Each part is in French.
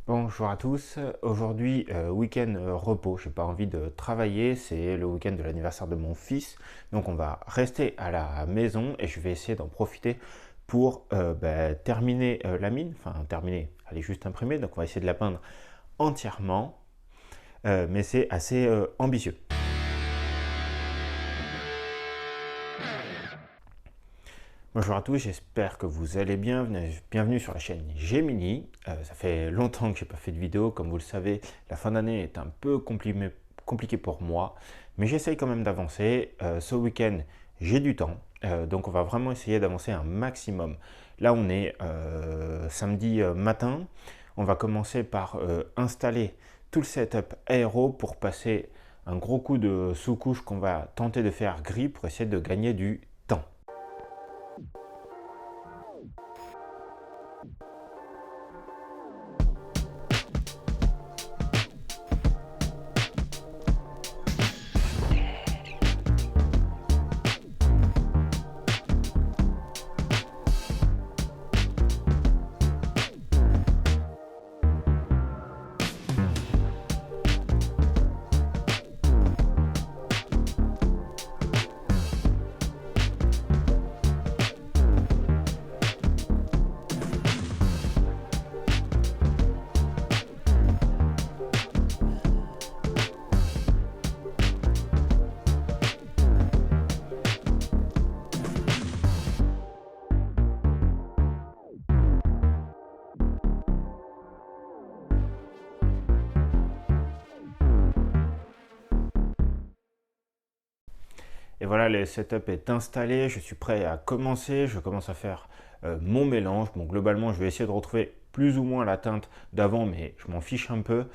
Bonjour à tous, aujourd'hui week-end repos, j'ai pas envie de travailler, c'est le week-end de l'anniversaire de mon fils, donc on va rester à la maison et je vais essayer d'en profiter pour terminer la mine, enfin terminer, elle est juste imprimée, donc on va essayer de la peindre entièrement, mais c'est assez ambitieux. Bonjour à tous, j'espère que vous allez bien. Bienvenue sur la chaîne Gemini. Ça fait longtemps que j'ai pas fait de vidéo. Comme vous le savez, la fin d'année est un peu compliquée pour moi, mais j'essaye quand même d'avancer. Ce week-end, j'ai du temps, donc on va vraiment essayer d'avancer un maximum. Là, on est samedi matin. On va commencer par installer tout le setup aéro pour passer un gros coup de sous-couche qu'on va tenter de faire gris pour essayer de gagner du temps. Et voilà, le setup est installé, je suis prêt à commencer, je commence à faire mon mélange. Bon, globalement, je vais essayer de retrouver plus ou moins la teinte d'avant, mais je m'en fiche un peu,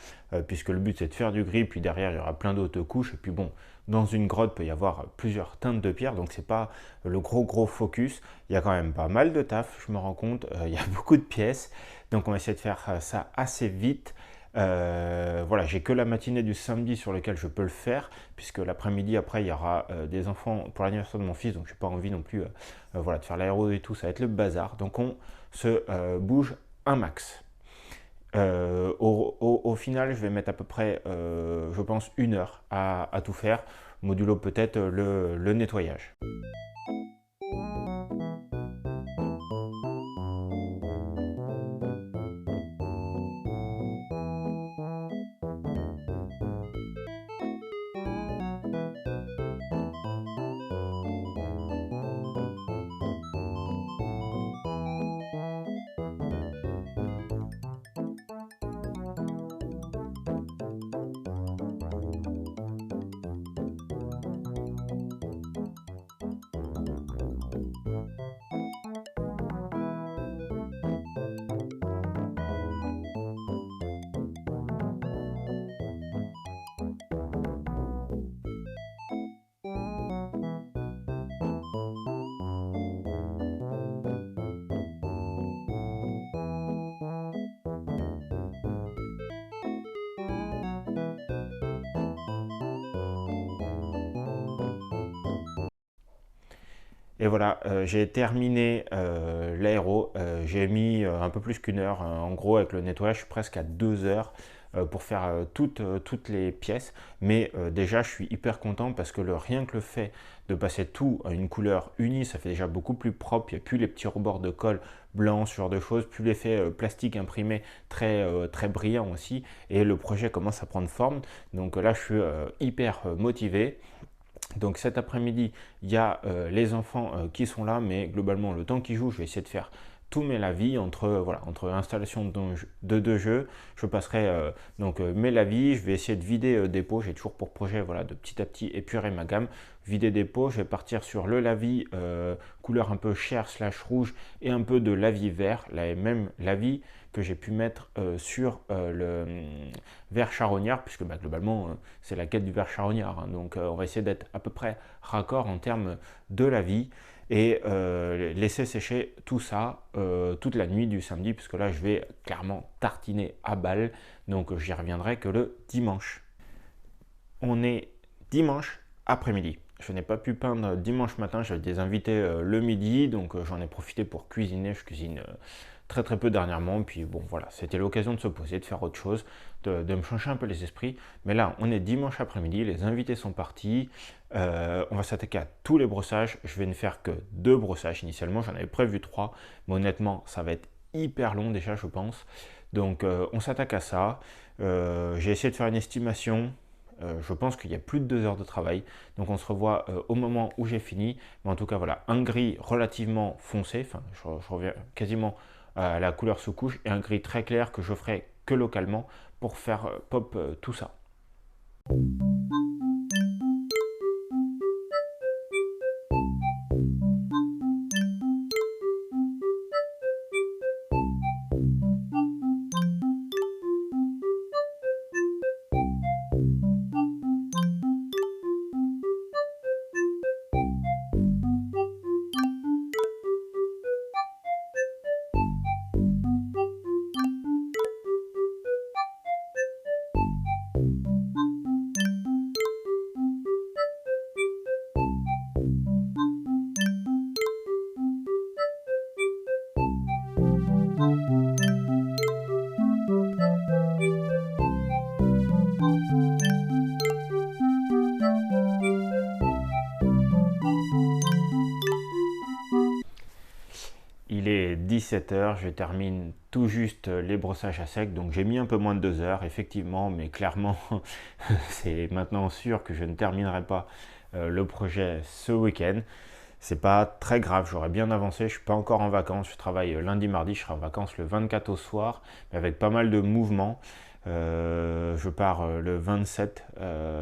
puisque le but c'est de faire du gris, puis derrière il y aura plein d'autres couches, et puis bon, dans une grotte peut y avoir plusieurs teintes de pierre, donc c'est pas le gros focus. Il y a quand même pas mal de taf, je me rends compte, il y a beaucoup de pièces, donc on va essayer de faire ça assez vite. Voilà, j'ai que la matinée du samedi sur lequel je peux le faire, puisque l'après-midi, après, il y aura des enfants pour l'anniversaire de mon fils, donc je n'ai pas envie non plus voilà, de faire l'aéro et tout, ça va être le bazar. Donc on se bouge un max. Au final, je vais mettre à peu près, je pense, 1 heure à tout faire, modulo peut-être le nettoyage. Et voilà, j'ai terminé l'aéro. J'ai mis un peu plus qu'1 heure. En gros, avec le nettoyage, je suis presque à 2 heures pour faire toutes les pièces. Mais déjà, je suis hyper content parce que rien que le fait de passer tout à une couleur unie, ça fait déjà beaucoup plus propre. Il n'y a plus les petits rebords de colle blanc, ce genre de choses, plus l'effet plastique imprimé très brillant aussi. Et le projet commence à prendre forme. Donc là, je suis hyper motivé. Donc cet après-midi, il y a les enfants qui sont là, mais globalement, le temps qu'ils jouent, je vais essayer de faire tous mes lavis entre installation de deux jeux. Je passerai mes lavis, je vais essayer de vider des pots. J'ai toujours pour projet de petit à petit épurer ma gamme, vider des pots. Je vais partir sur le lavis couleur un peu chair / rouge et un peu de lavis vert, la même lavis que j'ai pu mettre sur le vert charognard, puisque globalement c'est la quête du vert charognard, hein. Donc on va essayer d'être à peu près raccord en termes de lavis et laisser sécher tout ça toute la nuit du samedi, puisque là je vais clairement tartiner à balle, donc j'y reviendrai que le dimanche. On est dimanche après-midi. Je n'ai pas pu peindre dimanche matin, j'avais des invités le midi, donc j'en ai profité pour cuisiner. Je cuisine très très peu dernièrement. Puis bon, voilà, c'était l'occasion de se poser, de faire autre chose, de me changer un peu les esprits. Mais là, on est dimanche après-midi, les invités sont partis. On va s'attaquer à tous les brossages. Je vais ne faire que 2 brossages initialement. J'en avais prévu 3, mais honnêtement, ça va être hyper long déjà, je pense. Donc, on s'attaque à ça. J'ai essayé de faire une estimation. Je pense qu'il y a plus de 2 heures de travail. Donc, on se revoit au moment où j'ai fini. Mais en tout cas, voilà, un gris relativement foncé. Enfin, je reviens quasiment à la couleur sous couche et un gris très clair que je ferai que localement pour faire pop tout ça. Il est 17 heures, je termine tout juste les brossages à sec, donc j'ai mis un peu moins de 2 heures, effectivement, mais clairement, c'est maintenant sûr que je ne terminerai pas le projet ce week-end. C'est pas très grave, j'aurais bien avancé, je suis pas encore en vacances, je travaille lundi, mardi, je serai en vacances le 24 au soir, mais avec pas mal de mouvements. Je pars le 27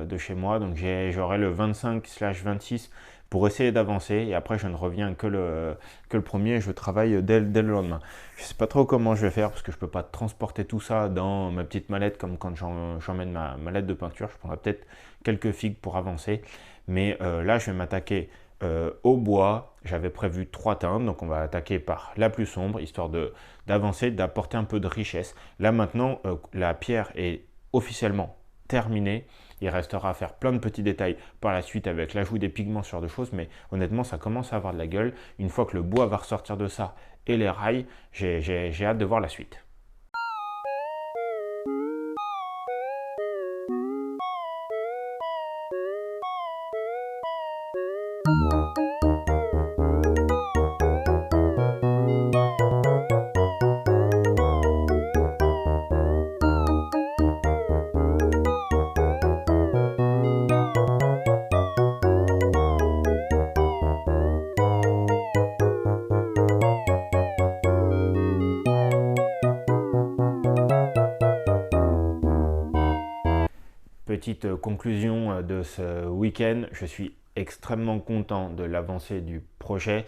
de chez moi, donc j'aurai le 25/26 pour essayer d'avancer, et après je ne reviens que le premier, je travaille dès le lendemain. Je sais pas trop comment je vais faire parce que je peux pas transporter tout ça dans ma petite mallette comme quand j'emmène ma mallette de peinture. Je prendrai peut-être quelques figues pour avancer, mais là je vais m'attaquer au bois. J'avais prévu 3 teintes, donc on va attaquer par la plus sombre, histoire d'avancer, d'apporter un peu de richesse. Là maintenant, la pierre est officiellement terminée. Il restera à faire plein de petits détails par la suite avec l'ajout des pigments sur de choses, mais honnêtement, ça commence à avoir de la gueule. Une fois que le bois va ressortir de ça et les rails, j'ai hâte de voir la suite. Petite conclusion de ce week-end, je suis extrêmement content de l'avancée du projet.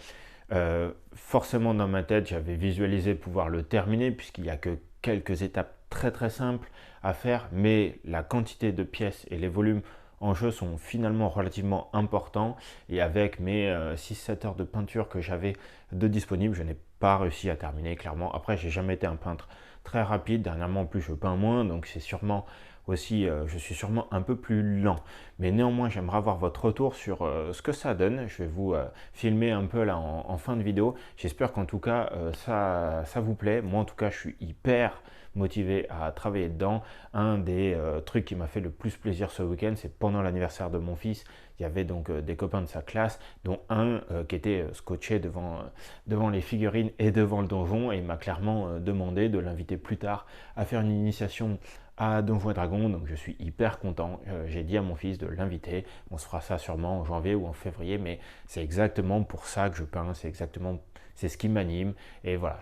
Forcément dans ma tête, j'avais visualisé pouvoir le terminer puisqu'il n'y a que quelques étapes très très simples à faire, mais la quantité de pièces et les volumes en jeu sont finalement relativement importants, et avec mes 6-7 heures de peinture que j'avais de disponible, je n'ai pas réussi à terminer clairement. Après, j'ai jamais été un peintre très rapide, dernièrement en plus je peins moins, donc c'est sûrement aussi, je suis sûrement un peu plus lent, mais néanmoins j'aimerais avoir votre retour sur ce que ça donne. Je vais vous filmer un peu là en fin de vidéo. J'espère qu'en tout cas ça vous plaît. Moi en tout cas je suis hyper motivé à travailler dedans. Un des trucs qui m'a fait le plus plaisir ce week-end, c'est pendant l'anniversaire de mon fils. Il y avait donc des copains de sa classe, dont un qui était scotché devant les figurines et devant le donjon, et il m'a clairement demandé de l'inviter plus tard à faire une initiation à Donjons et Dragons, donc je suis hyper content. J'ai dit à mon fils de l'inviter. On se fera ça sûrement en janvier ou en février, mais c'est exactement pour ça que je peins, c'est ce qui m'anime, et voilà,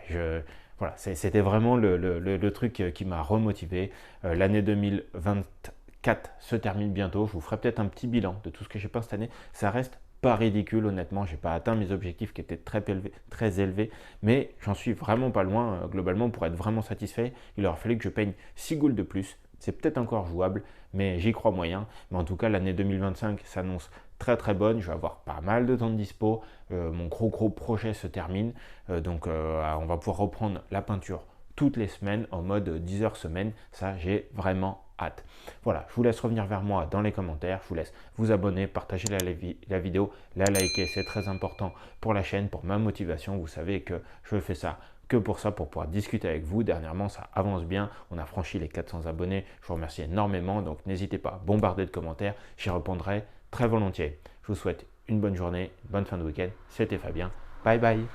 voilà, c'était vraiment le truc qui m'a remotivé. L'année 2024 se termine bientôt. Je vous ferai peut-être un petit bilan de tout ce que j'ai peint cette année. Ça reste pas ridicule, honnêtement. J'ai pas atteint mes objectifs qui étaient très élevés, mais j'en suis vraiment pas loin. Globalement, pour être vraiment satisfait, il aura fallu que je peigne 6 goules de plus. C'est peut-être encore jouable, mais j'y crois moyen. Mais en tout cas, l'année 2025 s'annonce très très bonne. Je vais avoir pas mal de temps de dispo. Mon gros projet se termine. Donc on va pouvoir reprendre la peinture toutes les semaines en mode 10 heures semaine. Ça, j'ai vraiment hâte. Voilà, je vous laisse revenir vers moi dans les commentaires. Je vous laisse vous abonner, partager la vidéo, la liker. C'est très important pour la chaîne, pour ma motivation. Vous savez que je fais ça que pour ça, pour pouvoir discuter avec vous. Dernièrement, ça avance bien. On a franchi les 400 abonnés. Je vous remercie énormément. Donc, n'hésitez pas à bombarder de commentaires. J'y répondrai très volontiers. Je vous souhaite une bonne journée, une bonne fin de week-end. C'était Fabien. Bye bye.